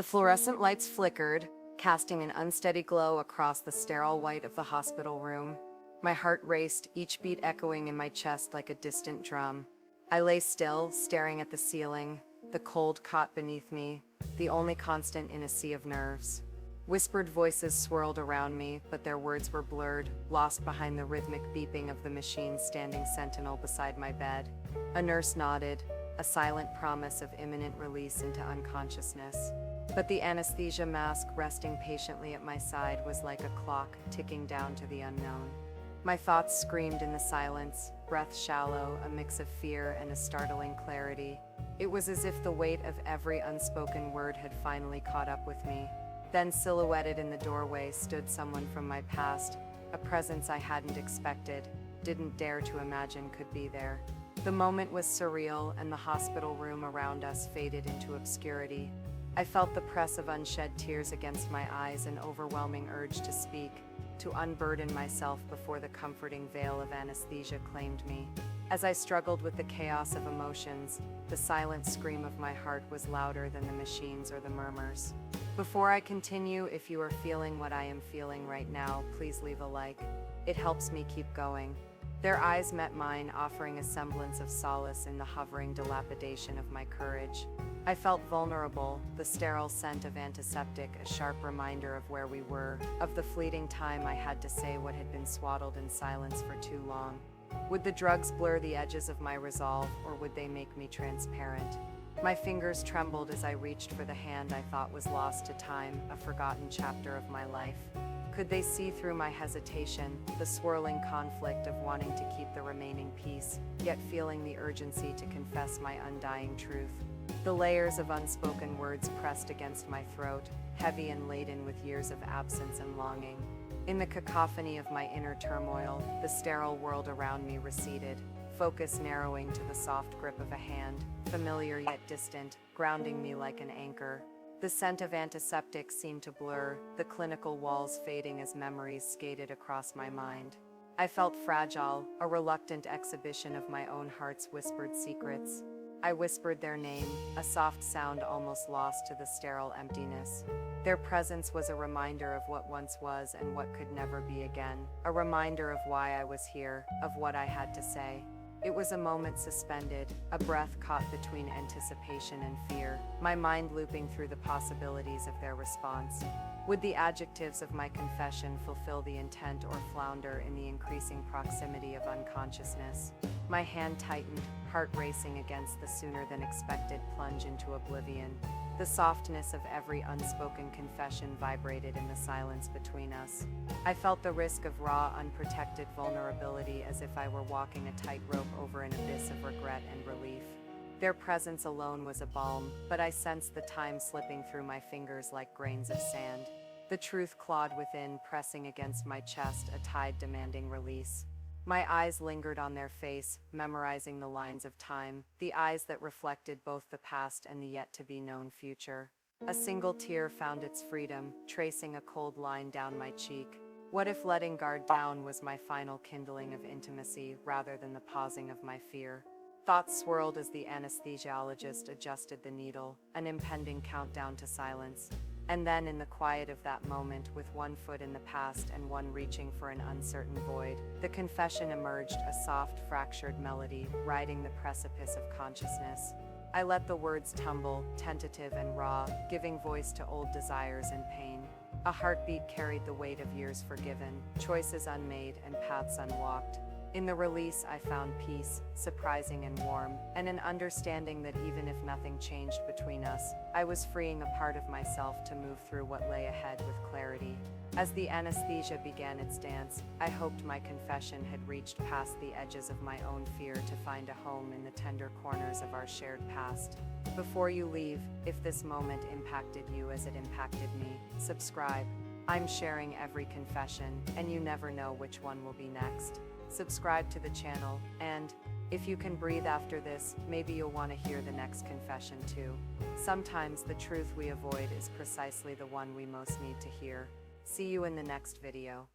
The fluorescent lights flickered, casting an unsteady glow across the sterile white of the hospital room. My heart raced, each beat echoing in my chest like a distant drum. I lay still, staring at the ceiling, the cold cot beneath me, the only constant in a sea of nerves. Whispered voices swirled around me, but their words were blurred, lost behind the rhythmic beeping of the machine standing sentinel beside my bed. A nurse nodded, a silent promise of imminent release into unconsciousness. But the anesthesia mask resting patiently at my side was like a clock ticking down to the unknown. My thoughts screamed in the silence, breath shallow, a mix of fear and a startling clarity. It was as if the weight of every unspoken word had finally caught up with me. Then, silhouetted in the doorway, stood someone from my past, a presence I hadn't expected, didn't dare to imagine could be there. The moment was surreal, and the hospital room around us faded into obscurity. I felt the press of unshed tears against my eyes, an overwhelming urge to speak, to unburden myself before the comforting veil of anesthesia claimed me. As I struggled with the chaos of emotions, the silent scream of my heart was louder than the machines or the murmurs. Before I continue, if you are feeling what I am feeling right now, please leave a like. It helps me keep going. Their eyes met mine, offering a semblance of solace in the hovering dilapidation of my courage. I felt vulnerable, the sterile scent of antiseptic a sharp reminder of where we were, of the fleeting time I had to say what had been swaddled in silence for too long. Would the drugs blur the edges of my resolve, or would they make me transparent? My fingers trembled as I reached for the hand I thought was lost to time, a forgotten chapter of my life. Could they see through my hesitation, the swirling conflict of wanting to keep the remaining piece, yet feeling the urgency to confess my undying truth? The layers of unspoken words pressed against my throat, heavy and laden with years of absence and longing. In the cacophony of my inner turmoil, the sterile world around me receded, focus narrowing to the soft grip of a hand, familiar yet distant, grounding me like an anchor. The scent of antiseptic seemed to blur, the clinical walls fading as memories skated across my mind. I felt fragile, a reluctant exhibition of my own heart's whispered secrets. I whispered their name, a soft sound almost lost to the sterile emptiness. Their presence was a reminder of what once was and what could never be again, a reminder of why I was here, of what I had to say. It was a moment suspended, a breath caught between anticipation and fear, my mind looping through the possibilities of their response. Would the adjectives of my confession fulfill the intent or flounder in the increasing proximity of unconsciousness? My hand tightened, heart racing against the sooner-than-expected plunge into oblivion. The softness of every unspoken confession vibrated in the silence between us. I felt the risk of raw, unprotected vulnerability, as if I were walking a tightrope over an abyss of regret and relief. Their presence alone was a balm, but I sensed the time slipping through my fingers like grains of sand. The truth clawed within, pressing against my chest, a tide demanding release. My eyes lingered on their face, memorizing the lines of time, the eyes that reflected both the past and the yet-to-be-known future. A single tear found its freedom, tracing a cold line down my cheek. What if letting guard down was my final kindling of intimacy, rather than the pausing of my fear? Thoughts swirled as the anesthesiologist adjusted the needle, an impending countdown to silence. And then, in the quiet of that moment, with one foot in the past and one reaching for an uncertain void, the confession emerged, a soft, fractured melody, riding the precipice of consciousness. I let the words tumble, tentative and raw, giving voice to old desires and pain. A heartbeat carried the weight of years forgiven, choices unmade, and paths unwalked. In the release, I found peace, surprising and warm, and an understanding that even if nothing changed between us, I was freeing a part of myself to move through what lay ahead with clarity. As the anesthesia began its dance, I hoped my confession had reached past the edges of my own fear to find a home in the tender corners of our shared past. Before you leave, if this moment impacted you as it impacted me, subscribe. I'm sharing every confession, and you never know which one will be next. Subscribe to the channel, and if you can breathe after this, maybe you'll want to hear the next confession too. Sometimes the truth we avoid is precisely the one we most need to hear. See you in the next video.